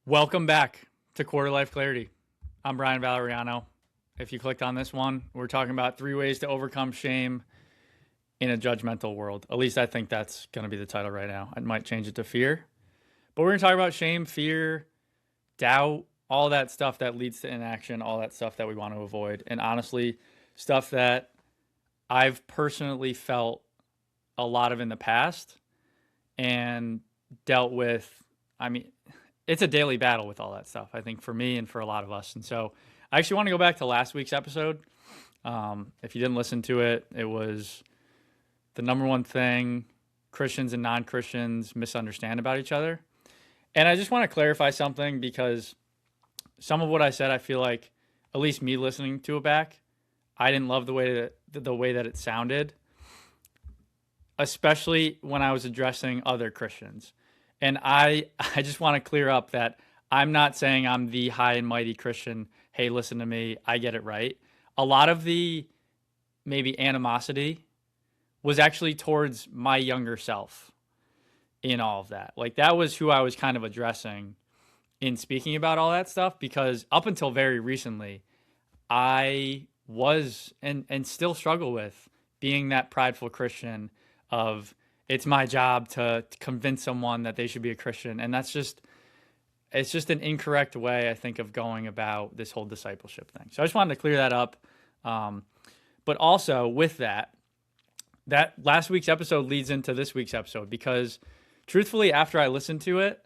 Welcome back to Quarter Life Clarity. I'm Brian Valeriano. If you clicked on this one, we're talking about 3 ways to overcome shame in a judgmental world. At least I think that's going to be the title right now. I might change it to fear. But we're going to talk about shame, fear, doubt, all that stuff that leads to inaction, all that stuff that we want to avoid. And honestly, stuff that I've personally felt a lot of in the past and dealt with. It's a daily battle with all that stuff, I think, for me and for a lot of us. And so I actually want to go back to last week's episode. If you didn't listen to it, it was the number one thing Christians and non-Christians misunderstand about each other. And I just want to clarify something, because some of what I said, I feel like, at least me listening to it back, I didn't love the way that it sounded, especially when I was addressing other Christians. And I just want to clear up that I'm not saying I'm the high and mighty Christian. Hey, listen to me, I get it right. A lot of the maybe animosity was actually towards my younger self in all of that. Like, that was who I was kind of addressing in speaking about all that stuff, because up until very recently, I was and still struggle with being that prideful Christian of, it's my job to convince someone that they should be a Christian. And it's just an incorrect way, I think, of going about this whole discipleship thing. So I just wanted to clear that up. But also with that last week's episode leads into this week's episode, because truthfully, after I listened to it,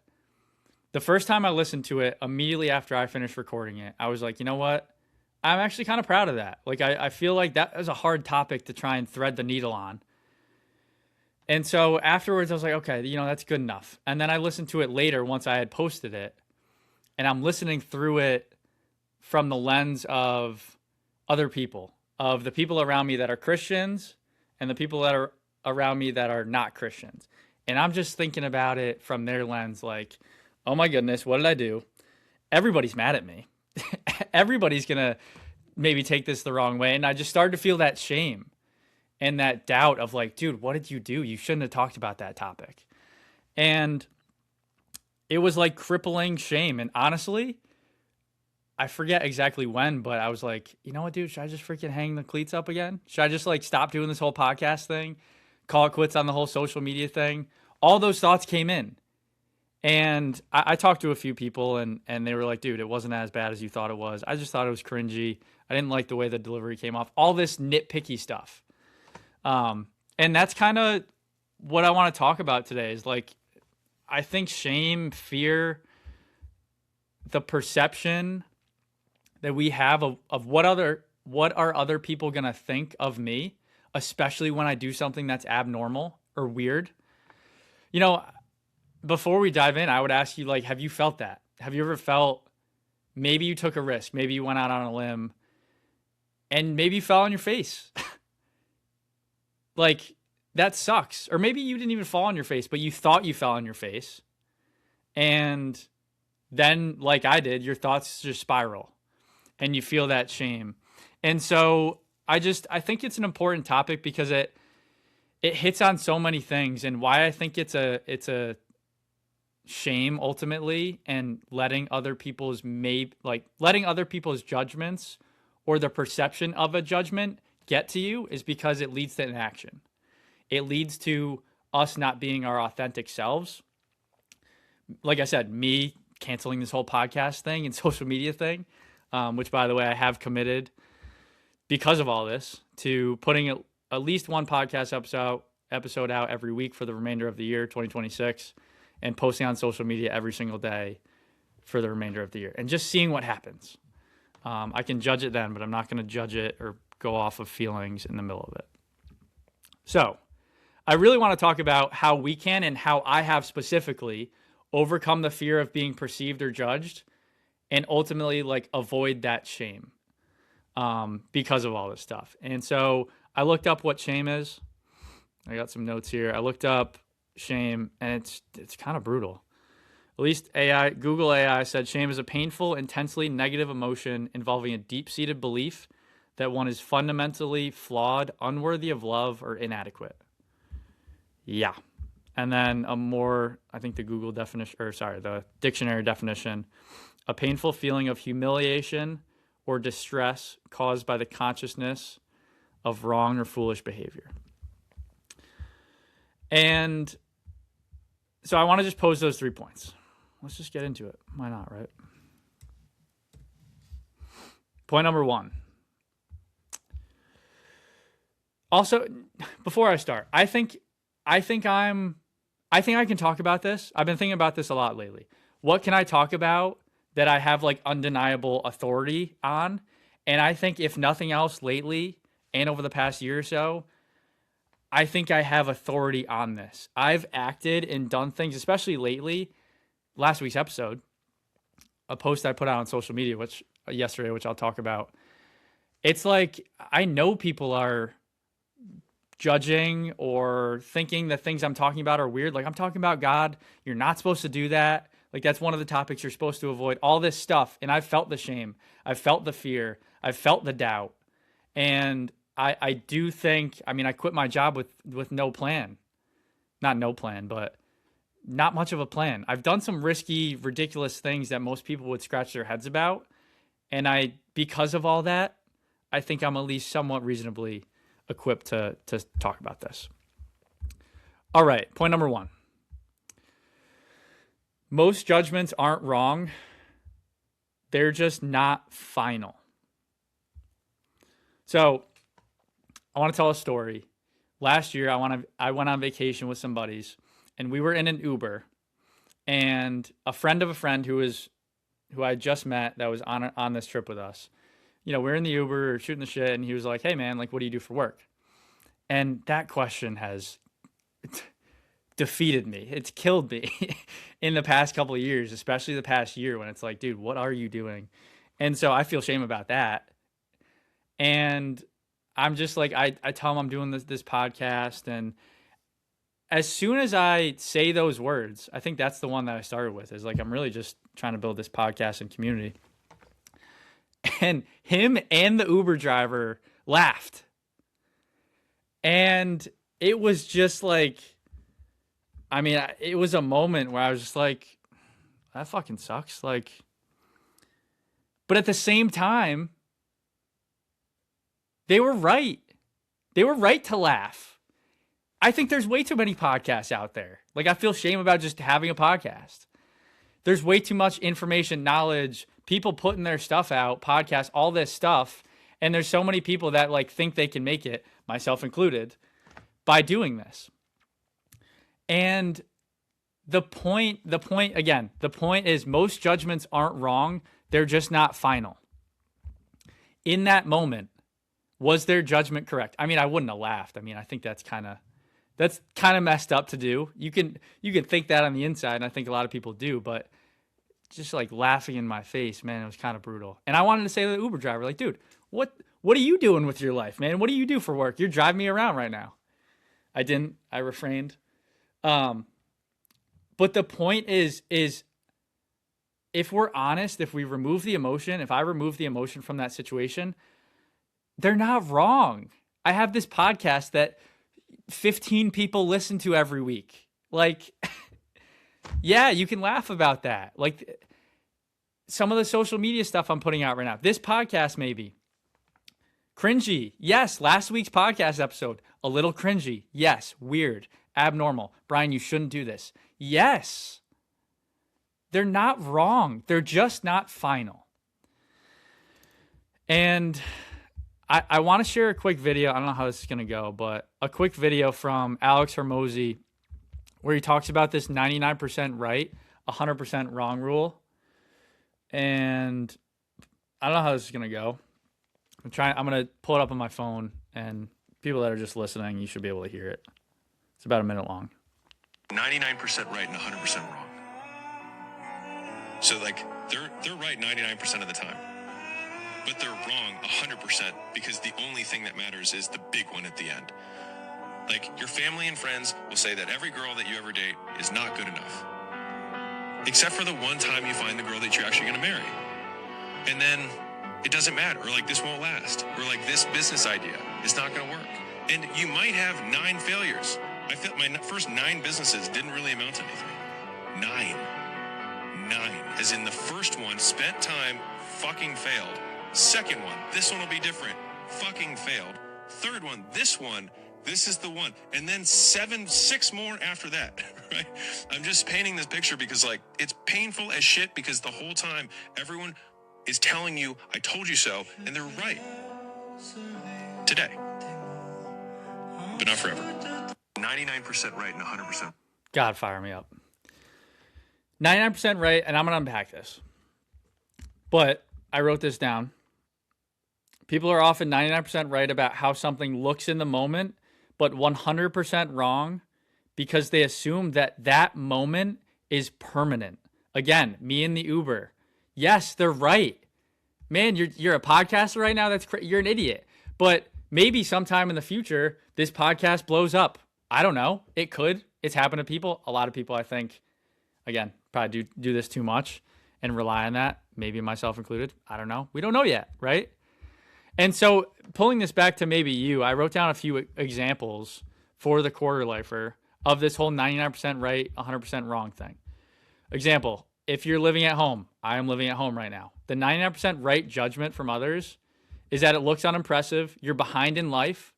the first time I listened to it, immediately after I finished recording it, I was like, you know what? I'm actually kind of proud of that. Like, I feel like that was a hard topic to try and thread the needle on. And so afterwards, I was like, okay, that's good enough. And then I listened to it later once I had posted it, and I'm listening through it from the lens of other people, of the people around me that are Christians and the people that are around me that are not Christians. And I'm just thinking about it from their lens, like, oh my goodness, what did I do? Everybody's mad at me. Everybody's going to maybe take this the wrong way. And I just started to feel that shame and that doubt of, like, dude, what did you do? You shouldn't have talked about that topic. And it was like crippling shame. And honestly, I forget exactly when, but I was like, you know what, dude, should I just freaking hang the cleats up again? Should I just stop doing this whole podcast thing? Call it quits on the whole social media thing? All those thoughts came in. And I talked to a few people, and they were like, dude, it wasn't as bad as you thought it was. I just thought it was cringy. I didn't like the way the delivery came off. All this nitpicky stuff. And that's kind of what I want to talk about today, is like, I think shame, fear, the perception that we have of what are other people going to think of me, especially when I do something that's abnormal or weird. Before we dive in, I would ask you, like, have you felt that? Have you ever felt maybe you took a risk, maybe you went out on a limb, and maybe you fell on your face? Like, that sucks. Or maybe you didn't even fall on your face, but you thought you fell on your face. And then, like I did, your thoughts just spiral and you feel that shame. And so I think it's an important topic, because it hits on so many things, and why I think it's a shame ultimately, and letting other people's judgments or the perception of a judgment get to you is because it leads to inaction. It leads to us not being our authentic selves. Like I said, me canceling this whole podcast thing and social media thing, which, by the way, I have committed because of all this to putting at least one podcast episode out every week for the remainder of the year, 2026, and posting on social media every single day for the remainder of the year, and just seeing what happens. I can judge it then, but I'm not going to judge it or go off of feelings in the middle of it. So I really want to talk about how we can, and how I have specifically, overcome the fear of being perceived or judged, and ultimately, like, avoid that shame because of all this stuff. And so I looked up what shame is. I got some notes here. I looked up shame, and it's kind of brutal. At least Google AI said shame is a painful, intensely negative emotion involving a deep-seated belief that one is fundamentally flawed, unworthy of love, or inadequate. Yeah. And then I think the Google definition, the dictionary definition, a painful feeling of humiliation or distress caused by the consciousness of wrong or foolish behavior. And so I want to just pose those 3 points. Let's just get into it. Why not, right? Point number 1. Also, before I start, I think I can talk about this. I've been thinking about this a lot lately. What can I talk about that I have like undeniable authority on? And I think if nothing else lately and over the past year or so, I think I have authority on this. I've acted and done things, especially lately. Last week's episode, a post I put out on social media, which I'll talk about. It's like I know people are judging or thinking that things I'm talking about are weird. Like, I'm talking about God. You're not supposed to do that. Like, that's one of the topics you're supposed to avoid. All this stuff. And I've felt the shame. I've felt the fear. I've felt the doubt. And I do think, I quit my job with no plan. Not no plan, but not much of a plan. I've done some risky, ridiculous things that most people would scratch their heads about. And because of all that, I think I'm at least somewhat reasonably equipped to talk about this. All right, point number 1. Most judgments aren't wrong. They're just not final. So I want to tell a story. Last year, I went on vacation with some buddies, and we were in an Uber, and a friend of a friend who I just met that was on this trip with us. We're in the Uber shooting the shit, and he was like, "Hey man, like, what do you do for work?" And that question has defeated me. It's killed me in the past couple of years, especially the past year, when it's like, dude, what are you doing? And so I feel shame about that. And I'm just like, I tell him I'm doing this podcast. And as soon as I say those words, I think that's the one that I started with, is like, I'm really just trying to build this podcast and community. And him and the Uber driver laughed. And it was just like, it was a moment where I was just like, that fucking sucks. Like, but at the same time, they were right. They were right to laugh. I think there's way too many podcasts out there. Like, I feel shame about just having a podcast. There's way too much information, knowledge, people putting their stuff out, podcasts, all this stuff. And there's so many people that like think they can make it, myself included, by doing this. And the point is most judgments aren't wrong. They're just not final. In that moment, was their judgment correct? I wouldn't have laughed. I think that's kind of messed up to do. You can think that on the inside, and I think a lot of people do, but just like laughing in my face, man, it was kind of brutal. And I wanted to say to the Uber driver, like, dude, what are you doing with your life, man? What do you do for work? You're driving me around right now. I didn't. I refrained. But the point is if we're honest, if we remove the emotion, if I remove the emotion from that situation, they're not wrong. I have this podcast that 15 people listen to every week. Like, yeah, you can laugh about that. Like, some of the social media stuff I'm putting out right now. This podcast, maybe. Cringy. Yes, last week's podcast episode. A little cringy. Yes, weird. Abnormal. Brian, you shouldn't do this. Yes. They're not wrong. They're just not final. And I want to share a quick video. I don't know how this is going to go, but a quick video from Alex Hormozi where he talks about this 99% right, 100% wrong rule. And I don't know how this is going to go. I'm going to pull it up on my phone, and people that are just listening, you should be able to hear it. It's about a minute long. 99% right and 100% wrong. So like they're right 99% of the time. But they're wrong 100% because the only thing that matters is the big one at the end. Like, your family and friends will say that every girl that you ever date is not good enough. Except for the one time you find the girl that you're actually going to marry. And then it doesn't matter. Or like, this won't last. Or like, this business idea is not going to work. And you might have 9 failures. I felt my first 9 businesses didn't really amount to anything. 9. As in the first one, spent time, fucking failed. Second one, this one will be different, fucking failed. Third one, this is the one. And then 6 more after that, right? I'm just painting this picture because, like, it's painful as shit because the whole time everyone is telling you, I told you so, and they're right. Today. But not forever. 99% right and 100%. God, fire me up. 99% right, and I'm going to unpack this. But I wrote this down. People are often 99% right about how something looks in the moment, but 100% wrong because they assume that that moment is permanent. Again, me and the Uber. Yes, they're right. Man, you're a podcaster right now? That's you're an idiot. But maybe sometime in the future, this podcast blows up. I don't know. It could. It's happened to people. A lot of people, I think, again, probably do this too much and rely on that. Maybe myself included. I don't know. We don't know yet, right? And so pulling this back to maybe you, I wrote down a few examples for the quarter lifer of this whole 99% right, 100% wrong thing. Example, if you're living at home, I am living at home right now. The 99% right judgment from others is that it looks unimpressive, you're behind in life,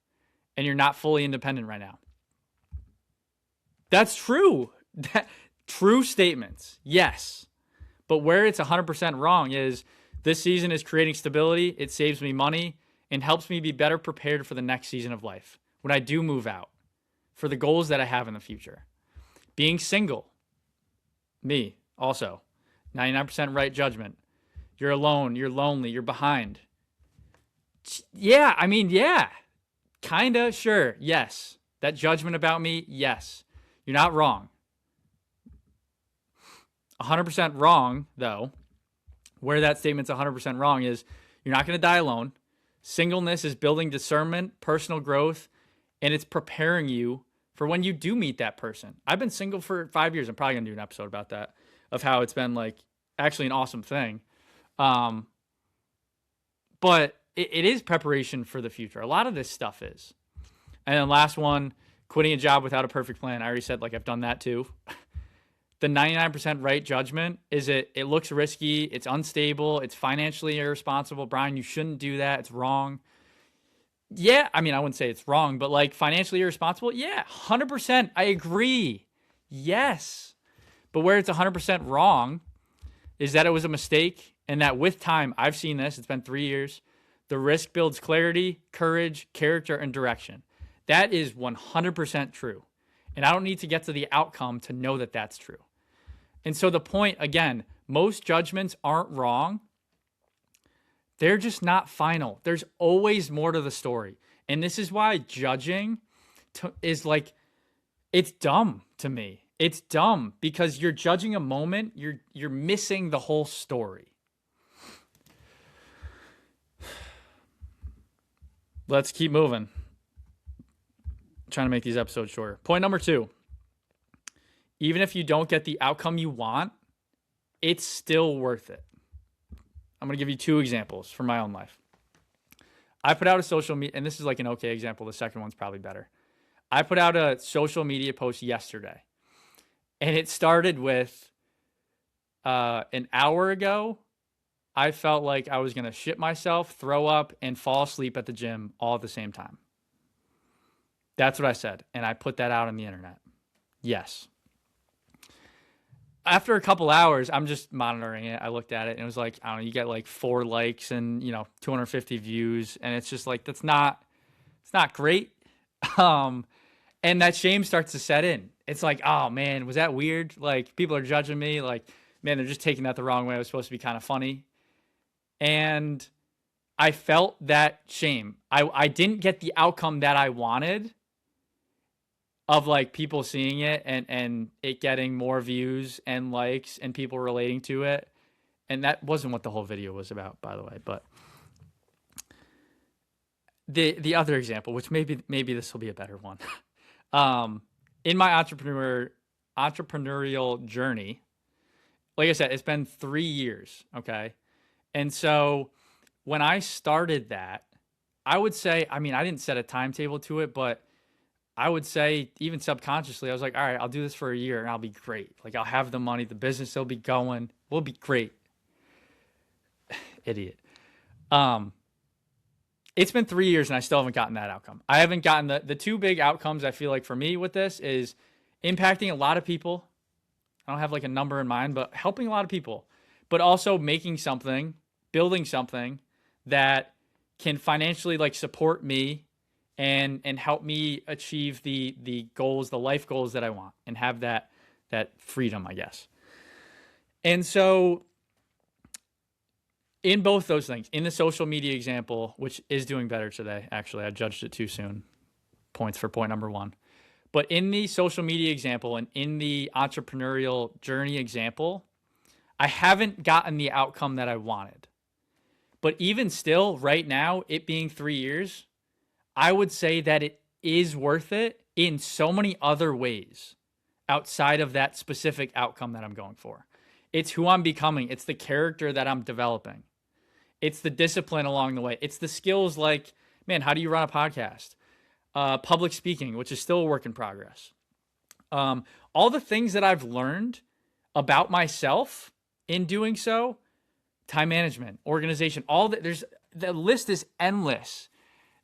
and you're not fully independent right now. That's true. True statements, yes. But where it's 100% wrong is this season is creating stability, it saves me money, and helps me be better prepared for the next season of life when I do move out, for the goals that I have in the future. Being single, me also, 99% right judgment. You're alone, you're lonely, you're behind. Yeah, I mean, yeah, kinda, sure, yes. That judgment about me, yes. You're not wrong. 100% wrong, though, where that statement's 100% wrong is you're not going to die alone. Singleness is building discernment, personal growth, and it's preparing you for when you do meet that person. I've been single for 5 years. I'm probably going to do an episode about that, of how it's been like actually an awesome thing. But it is preparation for the future. A lot of this stuff is. And then last one, quitting a job without a perfect plan. I already said, like, I've done that too. The 99% right judgment is it looks risky, it's unstable, it's financially irresponsible. Brian, you shouldn't do that. It's wrong. Yeah, I mean, I wouldn't say it's wrong, but like financially irresponsible, yeah, 100%. I agree. Yes. But where it's 100% wrong is that it was a mistake and that with time, I've seen this, it's been 3 years, the risk builds clarity, courage, character, and direction. That is 100% true. And I don't need to get to the outcome to know that that's true. And so the point, again, most judgments aren't wrong. They're just not final. There's always more to the story. And this is why judging is like, it's dumb to me. It's dumb because you're judging a moment. You're missing the whole story. Let's keep moving. Trying to make these episodes shorter. Point number 2. Even if you don't get the outcome you want, it's still worth it. I'm going to give you 2 examples from my own life. I put out a social media, and this is like an okay example. The second one's probably better. I put out a social media post yesterday, and it started with an hour ago, I felt like I was going to shit myself, throw up, and fall asleep at the gym all at the same time. That's what I said, and I put that out on the internet. Yes. After a couple hours, I'm just monitoring it. I looked at it, and it was like, I don't know, you get like 4 likes and, 250 views, and it's just like, it's not great. And that shame starts to set in. It's like, oh man, was that weird? Like, people are judging me. Like, man, they're just taking that the wrong way. It was supposed to be kind of funny. And I felt that shame. I didn't get the outcome that I wanted, of like people seeing it and it getting more views and likes and people relating to it. And that wasn't what the whole video was about, by the way. But the other example, which maybe this will be a better one. In my entrepreneurial journey, like I said, it's been 3 years. Okay. And so when I started that, I would say, I mean, I didn't set a timetable to it, but I would say even subconsciously, I was like, all right, I'll do this for a year and I'll be great. Like I'll have the money, the business will be going, we'll be great. Idiot. Um, it's been 3 years and I still haven't gotten that outcome. I haven't gotten the two big outcomes I feel like for me with this is impacting a lot of people. I don't have like a number in mind, but helping a lot of people, but also making something, building something that can financially like support me and help me achieve the goals, the life goals that I want and have that freedom, I guess. And so in both those things, in the social media example, which is doing better today, actually, I judged it too soon. Points for point number one. But in the social media example and in the entrepreneurial journey example, I haven't gotten the outcome that I wanted. But even still, right now, it being 3 years, I would say that it is worth it in so many other ways outside of that specific outcome that I'm going for. It's who I'm becoming. It's the character that I'm developing. It's the discipline along the way. It's the skills like, man, how do you run a podcast? Public speaking, which is still a work in progress. All the things that I've learned about myself in doing so, time management, organization, all that. The list is endless.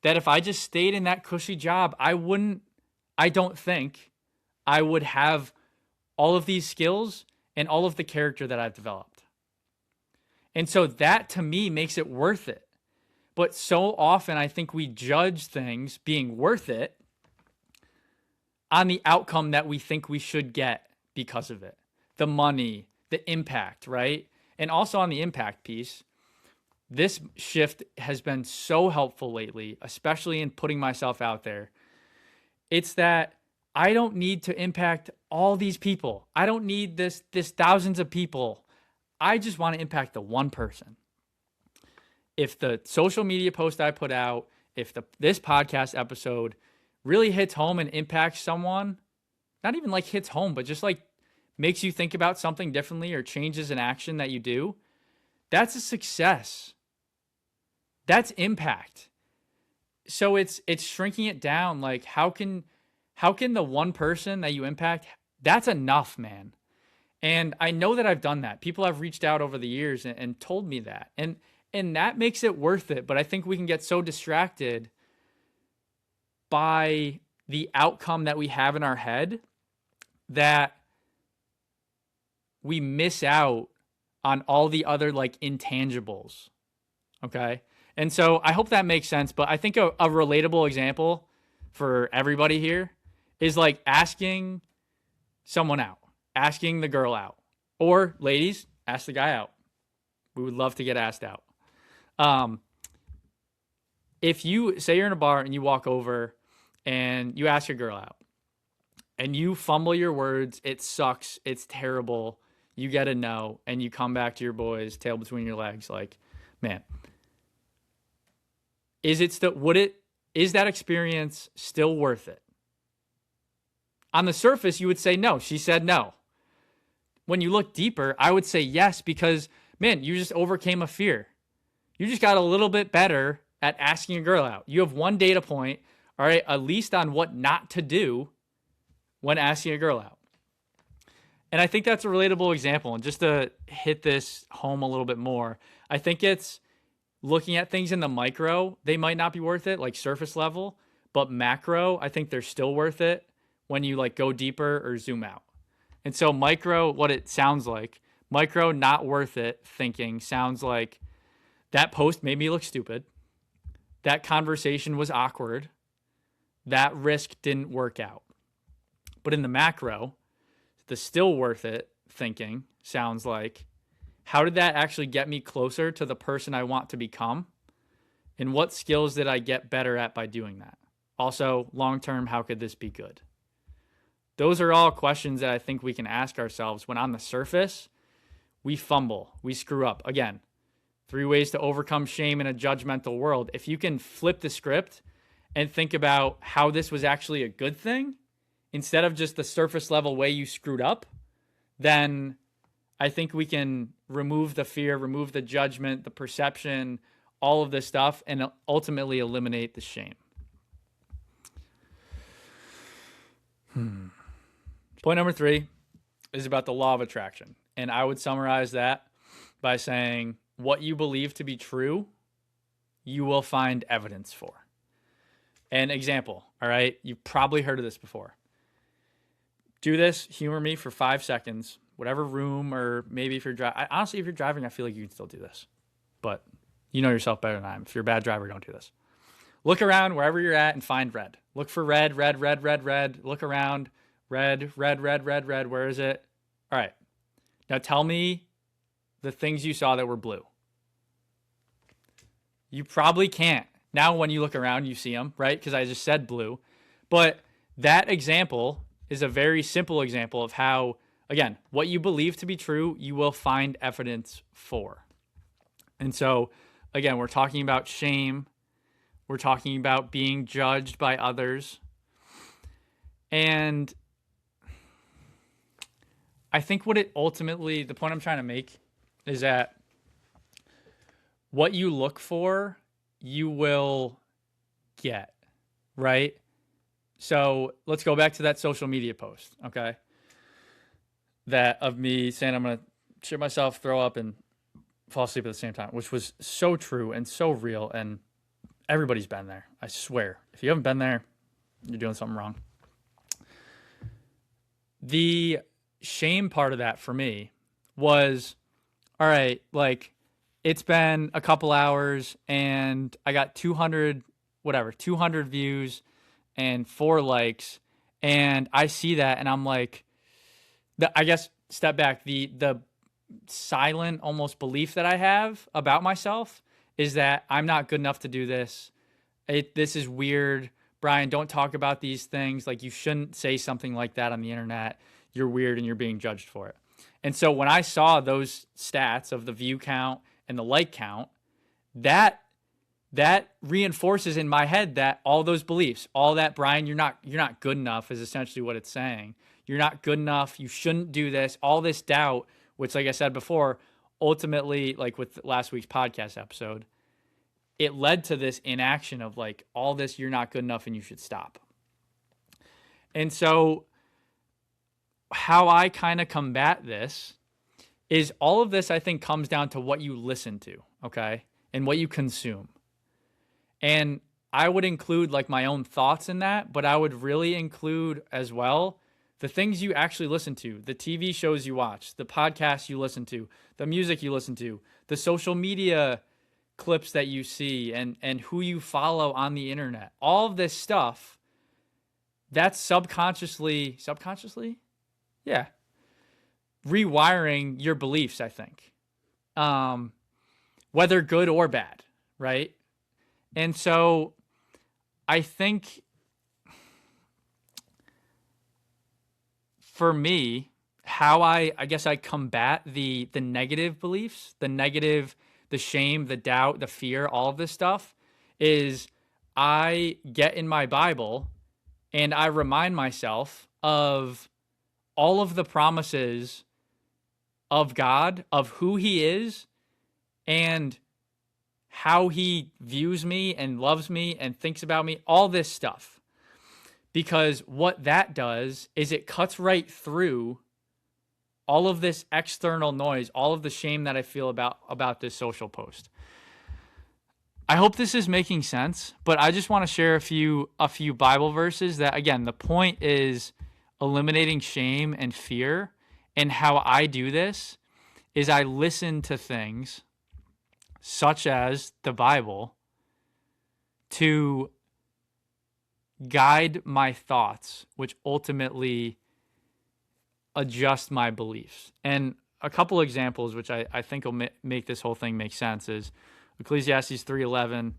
That if I just stayed in that cushy job, I don't think I would have all of these skills and all of the character that I've developed. And so that to me makes it worth it. But so often I think we judge things being worth it on the outcome that we think we should get because of it. The money, the impact, right? And also on the impact piece, this shift has been so helpful lately, especially in putting myself out there. It's that I don't need to impact all these people. I don't need this thousands of people. I just want to impact the one person. If the social media post I put out, if this podcast episode really hits home and impacts someone, not even like hits home, but just like makes you think about something differently or changes an action that you do, that's a success. That's impact. So it's shrinking it down. Like how can the one person that you impact, that's enough, man. And I know that I've done that. People have reached out over the years and told me that. And that makes it worth it. But I think we can get so distracted by the outcome that we have in our head that we miss out on all the other like intangibles. Okay. And so I hope that makes sense. But I think a relatable example for everybody here is like asking someone out, asking the girl out, or ladies, ask the guy out. We would love to get asked out. If you say you're in a bar and you walk over and you ask your girl out and you fumble your words, it sucks, it's terrible, you get a no, and you come back to your boys, tail between your legs, like, man, is that experience still worth it? On the surface, you would say no. She said no. When you look deeper, I would say yes, because, man, you just overcame a fear. You just got a little bit better at asking a girl out. You have one data point, all right, at least on what not to do when asking a girl out. And I think that's a relatable example. And just to hit this home a little bit more, I think it's looking at things in the micro. They might not be worth it, like surface level, but macro, I think they're still worth it when you like go deeper or zoom out. And so micro, what it sounds like, micro, not worth it thinking sounds like that post made me look stupid. That conversation was awkward. That risk didn't work out. But in the macro, the still worth it thinking sounds like, how did that actually get me closer to the person I want to become? And what skills did I get better at by doing that? Also, long-term, how could this be good? Those are all questions that I think we can ask ourselves when on the surface, we fumble, we screw up. Again, 3 ways to overcome shame in a judgmental world. If you can flip the script and think about how this was actually a good thing, instead of just the surface level way you screwed up, then I think we can remove the fear, remove the judgment, the perception, all of this stuff, and ultimately eliminate the shame. Point number 3 is about the law of attraction. And I would summarize that by saying what you believe to be true, you will find evidence for. An example, all right? You've probably heard of this before. Do this, humor me for 5 seconds, whatever room, or maybe if you're driving. Honestly, if you're driving, I feel like you can still do this. But you know yourself better than I am. If you're a bad driver, don't do this. Look around wherever you're at and find red. Look for red, red, red, red, red. Look around. Red, red, red, red, red. Where is it? All right. Now tell me the things you saw that were blue. You probably can't. Now when you look around, you see them, right? Because I just said blue. But that example is a very simple example of how, again, what you believe to be true, you will find evidence for. And so, again, we're talking about shame. We're talking about being judged by others. And I think what it ultimately, the point I'm trying to make is that what you look for, you will get, right? So let's go back to that social media post, okay? That of me saying I'm going to shit myself, throw up, and fall asleep at the same time, which was so true and so real. And everybody's been there. I swear. If you haven't been there, you're doing something wrong. The shame part of that for me was, all right, like it's been a couple hours and I got 200 views and 4 likes. And I see that and I'm like, I guess step back, the silent almost belief that I have about myself is that I'm not good enough to do this. This is weird. Brian, don't talk about these things. Like you shouldn't say something like that on the internet. You're weird and you're being judged for it. And so when I saw those stats of the view count and the like count, that reinforces in my head that all those beliefs, all that, Brian, you're not good enough is essentially what it's saying. You're not good enough. You shouldn't do this. All this doubt, which, like I said before, ultimately, like with last week's podcast episode, it led to this inaction of like all this, you're not good enough and you should stop. And so how I kind of combat this is all of this, I think, comes down to what you listen to, okay, and what you consume. And I would include like my own thoughts in that, but I would really include as well the things you actually listen to, the TV shows you watch, the podcasts you listen to, the music you listen to, the social media clips that you see, and who you follow on the internet. All of this stuff, that's subconsciously, yeah, rewiring your beliefs, I think, whether good or bad, right? And so I think for me, how I guess I combat the negative beliefs, the shame, the doubt, the fear, all of this stuff is I get in my Bible and I remind myself of all of the promises of God, of who he is and how he views me and loves me and thinks about me, all this stuff. Because what that does is it cuts right through all of this external noise, all of the shame that I feel about this social post. I hope this is making sense, but I just want to share a few Bible verses that, again, the point is eliminating shame and fear. And how I do this is I listen to things such as the Bible to guide my thoughts, which ultimately adjust my beliefs. And a couple examples, which I think will make this whole thing make sense, is Ecclesiastes 3:11.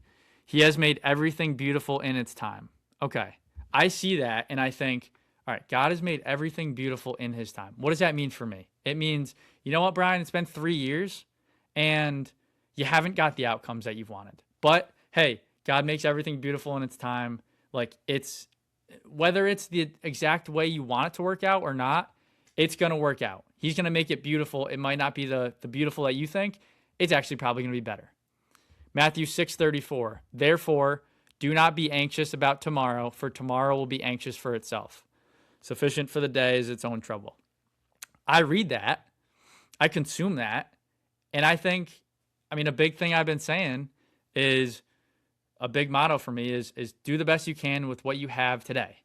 He has made everything beautiful in its time. Okay, I see that and I think, all right, God has made everything beautiful in his time. What does that mean for me? It means, you know what, Brian, it's been 3 years and you haven't got the outcomes that you've wanted. But hey, God makes everything beautiful in its time. Like it's, whether it's the exact way you want it to work out or not, it's going to work out. He's going to make it beautiful. It might not be the beautiful that you think. It's actually probably going to be better. Matthew 6:34. Therefore, do not be anxious about tomorrow, for tomorrow will be anxious for itself. Sufficient for the day is its own trouble. I read that, I consume that, and I think, a big thing I've been saying is a big motto for me is do the best you can with what you have today.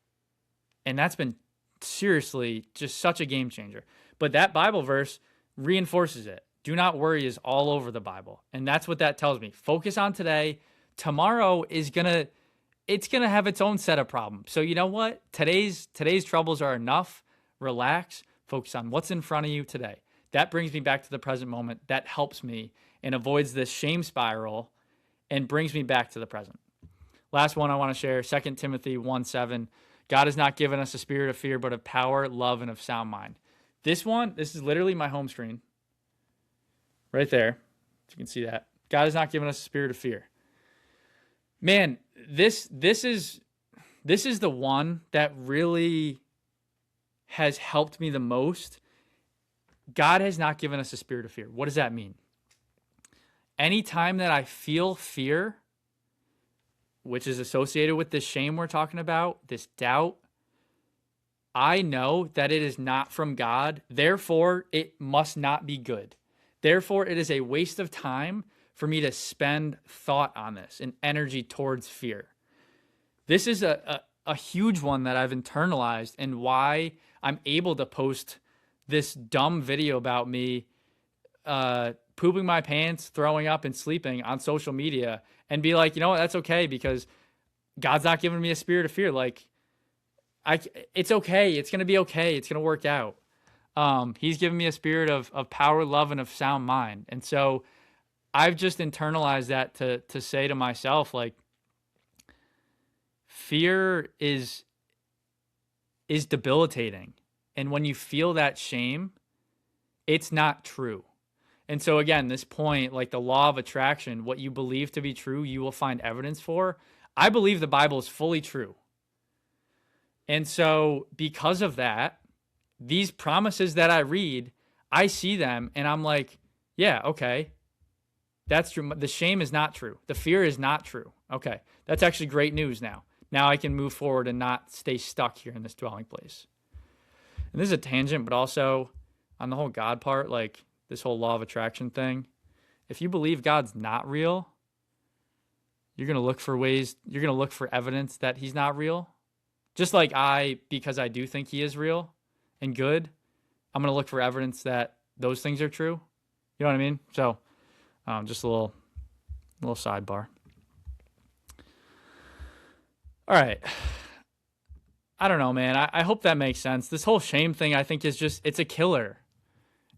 And that's been seriously just such a game changer. But that Bible verse reinforces it. Do not worry is all over the Bible. And that's what that tells me. Focus on today. Tomorrow is it's gonna have its own set of problems. So you know what? Today's troubles are enough. Relax. Focus on what's in front of you today. That brings me back to the present moment. That helps me and avoids this shame spiral and brings me back to the present. Last one I want to share, 2 Timothy 1:7. God has not given us a spirit of fear, but of power, love, and of sound mind. This is literally my home screen. Right there. If you can see that. God has not given us a spirit of fear. Man, this is the one that really has helped me the most. God has not given us a spirit of fear. What does that mean? Anytime that I feel fear, which is associated with this shame we're talking about, this doubt, I know that it is not from God. Therefore, it must not be good. Therefore, it is a waste of time for me to spend thought on this and energy towards fear. This is a huge one that I've internalized, and why I'm able to post this dumb video about me pooping my pants, throwing up, and sleeping on social media and be like, you know what, that's okay because God's not giving me a spirit of fear. Like, it's okay. It's going to be okay. It's going to work out. He's given me a spirit of power, love, and of sound mind. And so I've just internalized that to say to myself, like, fear is debilitating. And when you feel that shame, it's not true. And so again, this point, like the law of attraction, what you believe to be true, you will find evidence for. I believe the Bible is fully true. And so because of that, these promises that I read, I see them and I'm like, yeah, okay, that's true. The shame is not true. The fear is not true. Okay, that's actually great news now. Now I can move forward and not stay stuck here in this dwelling place. And this is a tangent, but also on the whole God part, like this whole law of attraction thing. If you believe God's not real, you're going to look for evidence that he's not real. Just like because I do think he is real and good, I'm going to look for evidence that those things are true. You know what I mean? So just a little sidebar. All right. I don't know, man. I hope that makes sense. This whole shame thing, I think, is it's a killer.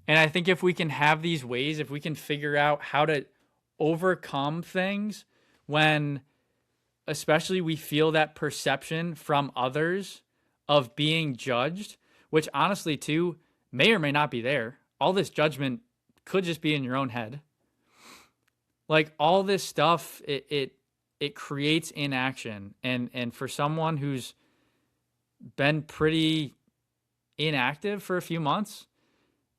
And I think if we can have these ways, if we can figure out how to overcome things when especially we feel that perception from others of being judged, which honestly too may or may not be there. All this judgment could just be in your own head. Like all this stuff, it creates inaction. And for someone who's been pretty inactive for a few months,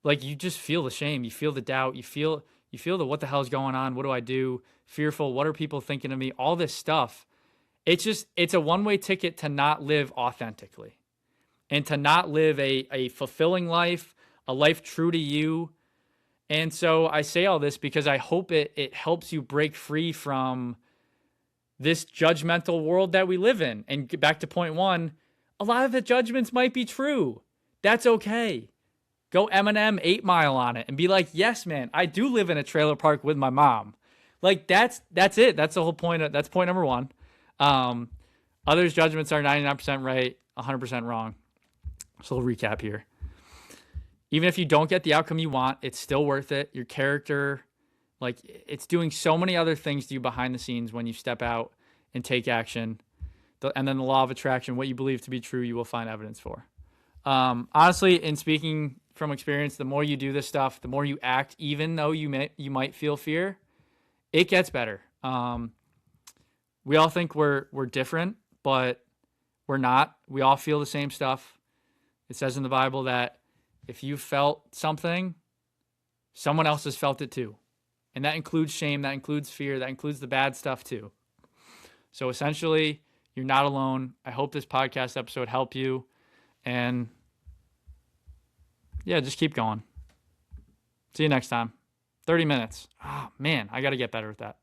like you just feel the shame, you feel the doubt, you feel the what the hell is going on? What do I do? Fearful. What are people thinking of me? All this stuff. It's a one-way ticket to not live authentically and to not live a fulfilling life, a life true to you. And so I say all this because I hope it helps you break free from this judgmental world that we live in. And get back to point one, a lot of the judgments might be true. That's okay. Go Eminem 8 Mile on it and be like, yes, man, I do live in a trailer park with my mom. Like that's it. That's the whole point. That's point number one. Others' judgments are 99% right, 100% wrong. So a little recap here. Even if you don't get the outcome you want, it's still worth it. Your character, like it's doing so many other things to you behind the scenes when you step out and take action. And then the law of attraction, what you believe to be true, you will find evidence for. Honestly, in speaking from experience, the more you do this stuff, the more you act, even though you might feel fear, it gets better. We all think we're different, but we're not. We all feel the same stuff. It says in the Bible that if you felt something, someone else has felt it too. And that includes shame, that includes fear, that includes the bad stuff too. So essentially, you're not alone. I hope this podcast episode helped you. And yeah, just keep going. See you next time. 30 minutes. Oh, man, I got to get better at that.